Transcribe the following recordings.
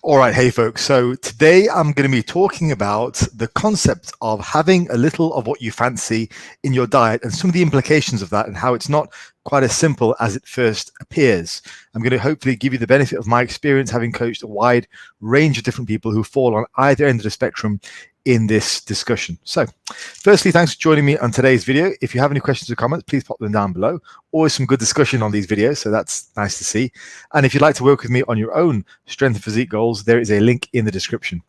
All right, hey folks. So today I'm going to be talking about the concept of having a little of what you fancy in your diet and some of the implications of that and how it's not quite as simple as it first appears. I'm going to hopefully give you the benefit of my experience having coached a wide range of different people who fall on either end of the spectrum in this discussion. So firstly, thanks for joining me on today's video. If you have any questions or comments, please pop them down below. Always some good discussion on these videos, so that's nice to see. And if you'd like to work with me on your own strength and physique goals, there is a link in the description.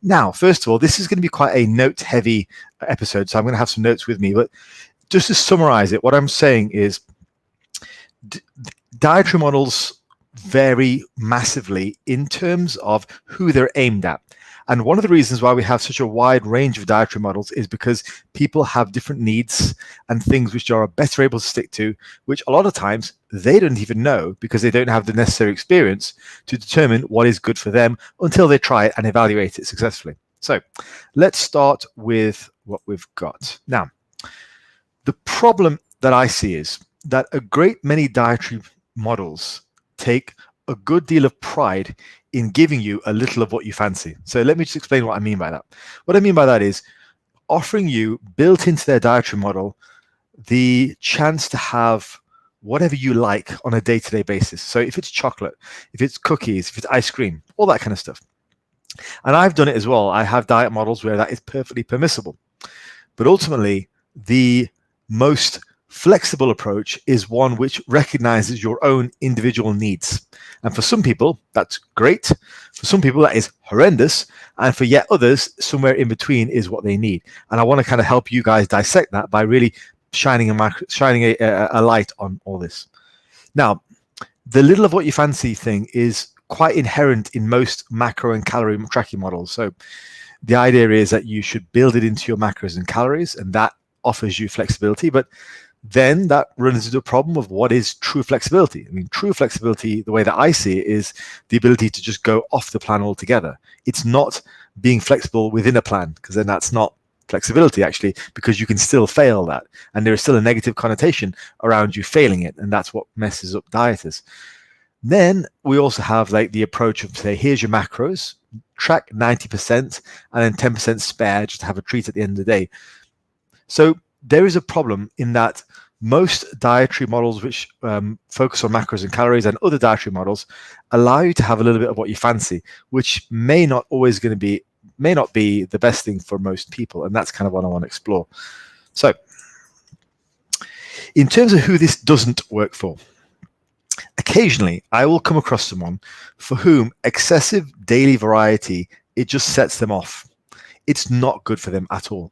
Now, first of all, this is going to be quite a note-heavy episode, so I'm going to have some notes with me. But just to summarize it, what I'm saying is dietary models vary massively in terms of who they're aimed at. And one of the reasons why we have such a wide range of dietary models is because people have different needs and things which are better able to stick to, which a lot of times they don't even know because they don't have the necessary experience to determine what is good for them until they try it and evaluate it successfully. So let's start with what we've got. Now, the problem that I see is that a great many dietary models take a good deal of pride in giving you a little of what you fancy. So let me just explain what I mean by that. What I mean by that is offering you, built into their dietary model, the chance to have whatever you like on a day-to-day basis. So if it's chocolate, if it's cookies, if it's ice cream, all that kind of stuff. And I've done it as well. I have diet models where that is perfectly permissible. But ultimately, the most flexible approach is one which recognizes your own individual needs. And for some people, that's great. For some people, that is horrendous. And for yet others, somewhere in between is what they need. And I want to kind of help you guys dissect that by really shining a light on all this. Now, the little of what you fancy thing is quite inherent in most macro and calorie tracking models. So the idea is that you should build it into your macros and calories, and that offers you flexibility. But then that runs into a problem of what is true flexibility. I mean, true flexibility, the way that I see it, is the ability to just go off the plan altogether. It's not being flexible within a plan, because then that's not flexibility, actually, because you can still fail that. And there is still a negative connotation around you failing it. And that's what messes up dieters. Then we also have like the approach of, say, here's your macros, track 90% and then 10% spare just to have a treat at the end of the day. So there is a problem in that most dietary models which focus on macros and calories and other dietary models allow you to have a little bit of what you fancy, which may not be the best thing for most people. And that's kind of what I want to explore. So in terms of who this doesn't work for, occasionally I will come across someone for whom excessive daily variety, it just sets them off. It's not good for them at all.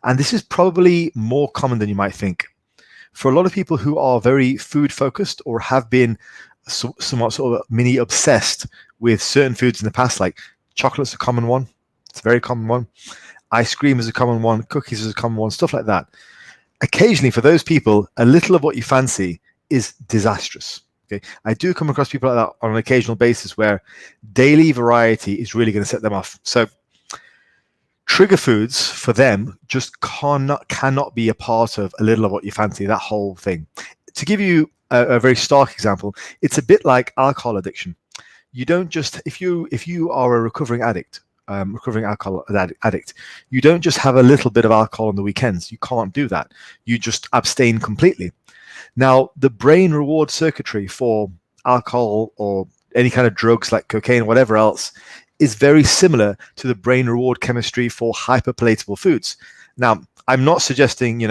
And this is probably more common than you might think. For a lot of people who are very food focused or have been somewhat sort of mini obsessed with certain foods in the past, like chocolate's a common one. It's a very common one. Ice cream is a common one. Cookies is a common one, stuff like that. Occasionally, for those people, a little of what you fancy is disastrous. Okay, I do come across people like that on an occasional basis where daily variety is really going to set them off. So trigger foods for them just cannot be a part of a little of what you fancy, that whole thing. To give you a very stark example, it's a bit like alcohol addiction. You don't just, if you are a recovering alcohol addict, you don't just have a little bit of alcohol on the weekends. You can't do that. You just abstain completely. Now, the brain reward circuitry for alcohol or any kind of drugs like cocaine, whatever else, is very similar to the brain reward chemistry for hyperpalatable foods. Now, I'm not suggesting,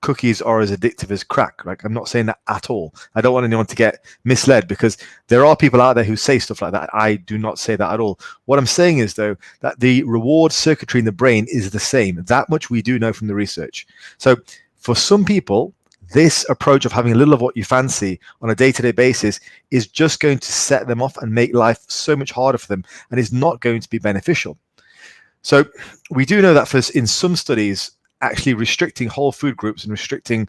cookies are as addictive as crack. Like, I'm not saying that at all. I don't want anyone to get misled because there are people out there who say stuff like that. I do not say that at all. What I'm saying is, though, that the reward circuitry in the brain is the same. That much we do know from the research. So for some people, this approach of having a little of what you fancy on a day-to-day basis is just going to set them off and make life so much harder for them and is not going to be beneficial. So we do know that in some studies, actually restricting whole food groups and restricting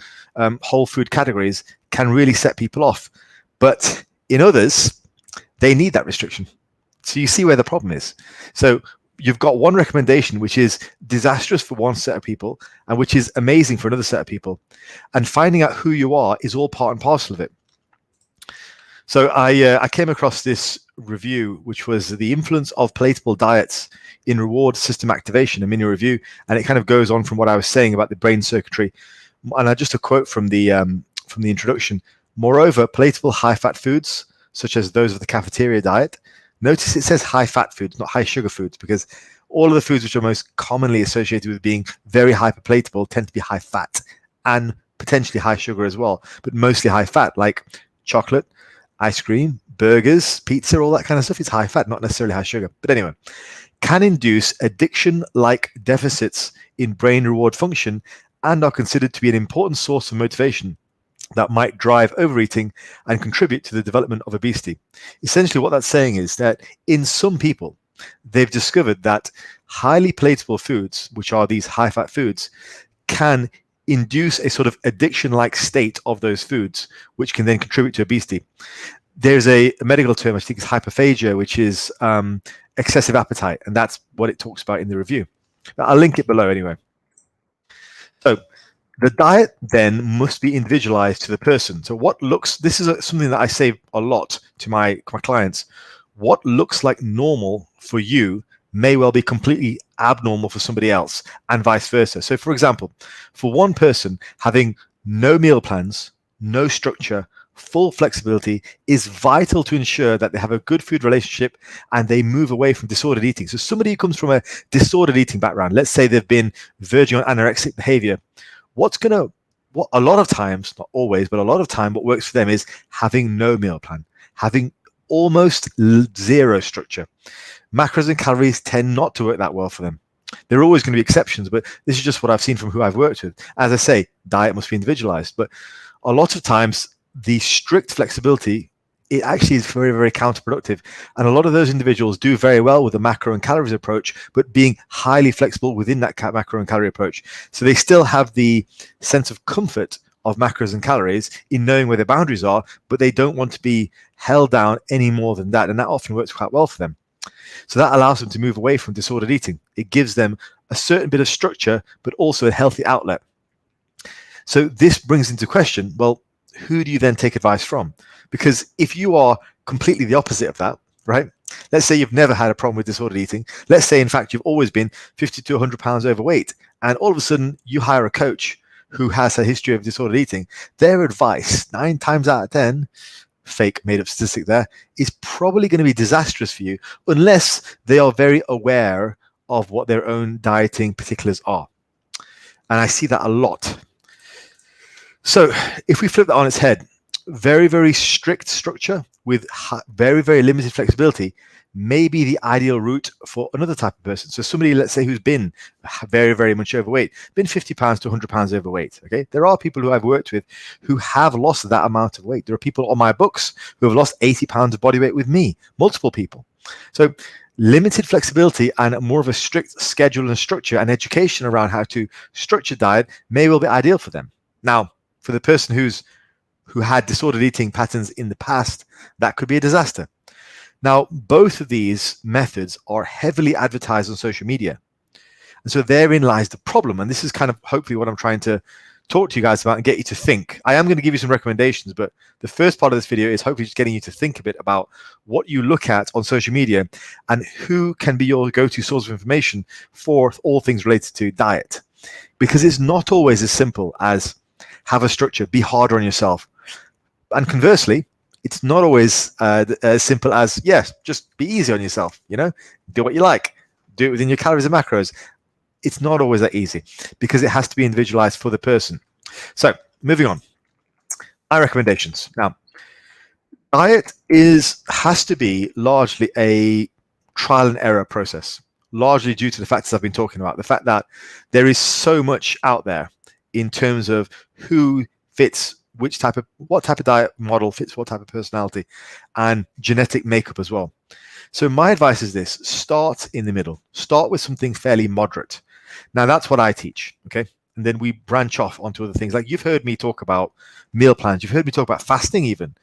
whole food categories can really set people off. But in others, they need that restriction. So you see where the problem is. So you've got one recommendation which is disastrous for one set of people and which is amazing for another set of people. And finding out who you are is all part and parcel of it. So I came across this review, which was the influence of palatable diets in reward system activation, a mini review, and it kind of goes on from what I was saying about the brain circuitry. And I just a quote from the introduction. Moreover, palatable high-fat foods, such as those of the cafeteria diet, notice it says high-fat foods, not high-sugar foods, because all of the foods which are most commonly associated with being very hyperpalatable tend to be high-fat and potentially high sugar as well, but mostly high-fat, like chocolate, ice cream, burgers, pizza, all that kind of stuff. It's high fat, not necessarily high sugar. But anyway, can induce addiction-like deficits in brain reward function and are considered to be an important source of motivation that might drive overeating and contribute to the development of obesity. Essentially, what that's saying is that in some people, they've discovered that highly palatable foods, which are these high-fat foods, can induce a sort of addiction-like state of those foods, which can then contribute to obesity. There's a medical term, I think it's hyperphagia, which is excessive appetite, and that's what it talks about in the review. I'll link it below anyway. So the diet then must be individualized to the person. So this is something that I say a lot to my clients. What looks like normal for you may well be completely abnormal for somebody else, and vice versa. So for example, for one person, having no meal plans, no structure, full flexibility is vital to ensure that they have a good food relationship and they move away from disordered eating. So somebody who comes from a disordered eating background, let's say they've been verging on anorexic behavior, what a lot of times, not always, but a lot of time, what works for them is having no meal plan, having almost zero structure. Macros and calories tend not to work that well for them. There are always going to be exceptions, but this is just what I've seen from who I've worked with. As I say, diet must be individualized, but a lot of times the strict flexibility, it actually is very, very counterproductive. And a lot of those individuals do very well with the macro and calories approach, but being highly flexible within that macro and calorie approach. So they still have the sense of comfort of macros and calories in knowing where their boundaries are, but they don't want to be held down any more than that. And that often works quite well for them. So that allows them to move away from disordered eating. It gives them a certain bit of structure, but also a healthy outlet. So this brings into question, well, who do you then take advice from? Because if you are completely the opposite of that, right? Let's say you've never had a problem with disordered eating. Let's say, in fact, you've always been 50 to 100 pounds overweight. And all of a sudden you hire a coach who has a history of disordered eating. Their advice, 9 times out of 10, fake made up statistic there, is probably going to be disastrous for you unless they are very aware of what their own dieting particulars are. And I see that a lot. So if we flip that on its head, very, very strict structure with very, very limited flexibility may be the ideal route for another type of person. So somebody, let's say, who's been very, very much overweight, been 50 pounds to 100 pounds overweight. Okay, there are people who I've worked with who have lost that amount of weight. There are people on my books who have lost 80 pounds of body weight with me, multiple people. So limited flexibility and more of a strict schedule and structure and education around how to structure diet may well be ideal for them. Now, for the person who had disordered eating patterns in the past, that could be a disaster. Now, both of these methods are heavily advertised on social media. And so therein lies the problem. And this is kind of hopefully what I'm trying to talk to you guys about and get you to think. I am going to give you some recommendations, but the first part of this video is hopefully just getting you to think a bit about what you look at on social media and who can be your go-to source of information for all things related to diet. Because it's not always as simple as have a structure, be harder on yourself. And conversely, it's not always as simple as, yes, just be easy on yourself, do what you like, do it within your calories and macros. It's not always that easy because it has to be individualized for the person. So moving on, my recommendations. Now, diet has to be largely a trial and error process, largely due to the factors I've been talking about, the fact that there is so much out there in terms of who fits what type of diet model fits what type of personality and genetic makeup as well. So my advice is this: start in the middle, start with something fairly moderate. Now that's what I teach, okay? And then we branch off onto other things. Like you've heard me talk about meal plans, you've heard me talk about fasting even,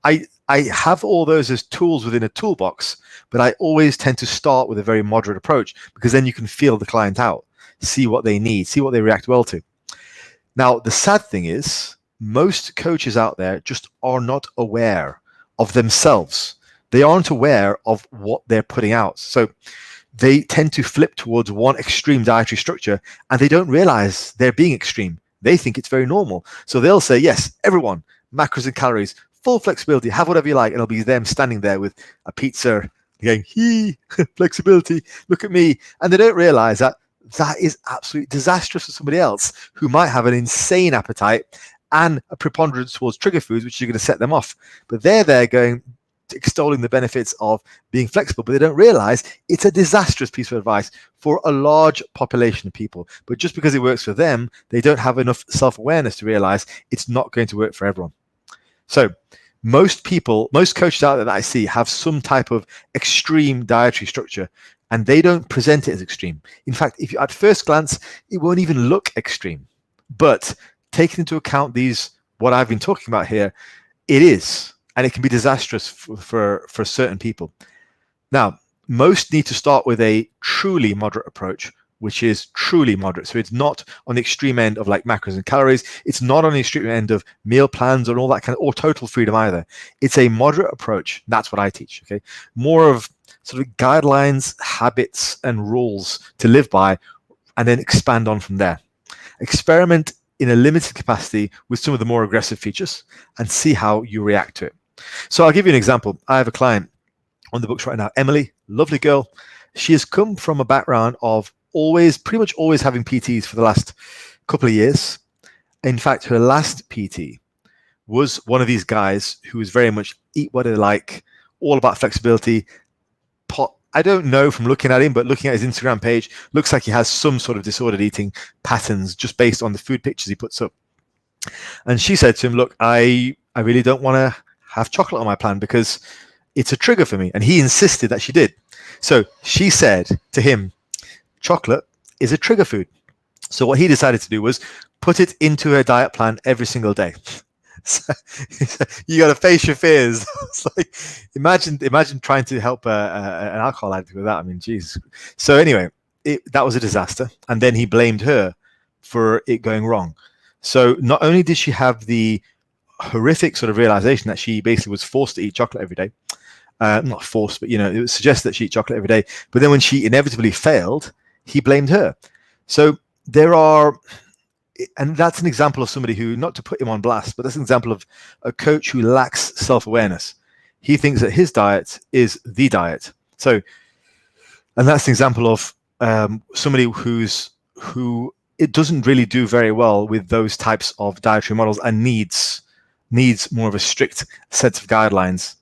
I have all those as tools within a toolbox, but I always tend to start with a very moderate approach because then you can feel the client out, see what they need, see what they react well to. Now, the sad thing is most coaches out there just are not aware of themselves. They aren't aware of what they're putting out. So they tend to flip towards one extreme dietary structure, and they don't realize they're being extreme. They think it's very normal. So they'll say, yes, everyone, macros and calories, full flexibility, have whatever you like. And it'll be them standing there with a pizza going, flexibility, look at me. And they don't realize that that is absolutely disastrous for somebody else who might have an insane appetite and a preponderance towards trigger foods, which are going to set them off. But they're there going, extolling the benefits of being flexible, but they don't realize it's a disastrous piece of advice for a large population of people. But just because it works for them, they don't have enough self-awareness to realize it's not going to work for everyone. So most people, most coaches out there that I see have some type of extreme dietary structure, and they don't present it as extreme. In fact, if you at first glance, it won't even look extreme. But taking into account these, what I've been talking about here, it is. And it can be disastrous for certain people. Now, most need to start with a truly moderate approach, which is truly moderate. So it's not on the extreme end of like macros and calories. It's not on the extreme end of meal plans and all that kind of, or total freedom either. It's a moderate approach. That's what I teach. Okay, more of sort of guidelines, habits, and rules to live by, and then expand on from there. Experiment in a limited capacity with some of the more aggressive features and see how you react to it. So I'll give you an example. I have a client on the books right now, Emily, lovely girl. She has come from a background of pretty much always having PTs for the last couple of years. In fact, her last PT was one of these guys who was very much eat what they like, all about flexibility. I don't know from looking at him, but looking at his Instagram page, looks like he has some sort of disordered eating patterns just based on the food pictures he puts up. And she said to him, look, I really don't want to have chocolate on my plan because it's a trigger for me. And he insisted that she did. So she said to him, chocolate is a trigger food. So what he decided to do was put it into her diet plan every single day. So, you got to face your fears. It's like, imagine trying to help an alcohol addict with that. I mean, Jesus. So anyway, that was a disaster. And then he blamed her for it going wrong. So not only did she have the horrific sort of realization that she basically was forced to eat chocolate every day, not forced, but it was suggested that she eat chocolate every day. But then when she inevitably failed, he blamed her. So there are, and that's an example of somebody who, not to put him on blast, but that's an example of a coach who lacks self-awareness. He thinks that his diet is the diet. So, and that's an example of somebody who it doesn't really do very well with those types of dietary models and needs more of a strict set of guidelines.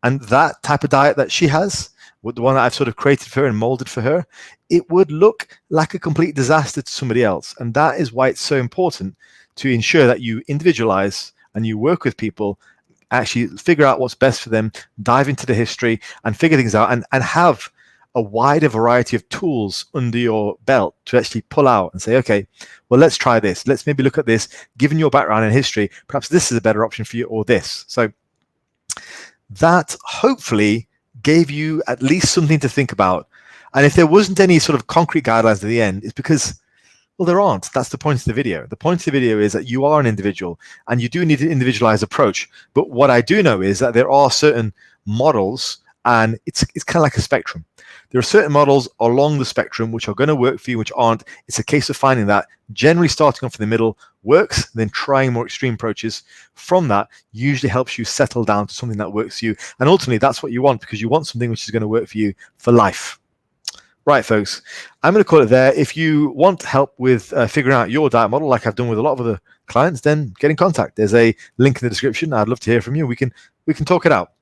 And that type of diet that she has, the one that I've sort of created for her and molded for her, it would look like a complete disaster to somebody else. And that is why it's so important to ensure that you individualize and you work with people, actually figure out what's best for them, dive into the history and figure things out, and have a wider variety of tools under your belt to actually pull out and say, okay, well, let's try this. Let's maybe look at this. Given your background and history, perhaps this is a better option for you, or this. So that hopefully gave you at least something to think about. And if there wasn't any sort of concrete guidelines at the end, it's because, well, there aren't. That's the point of the video. The point of the video is that you are an individual and you do need an individualized approach. But what I do know is that there are certain models, and it's kind of like a spectrum. There are certain models along the spectrum which are going to work for you, which aren't. It's a case of finding that, generally starting off in the middle works, then trying more extreme approaches from that usually helps you settle down to something that works for you. And ultimately, that's what you want, because you want something which is going to work for you for life. Right, folks, I'm going to call it there. If you want help with figuring out your diet model, like I've done with a lot of other clients, then get in contact. There's a link in the description. I'd love to hear from you. We can talk it out.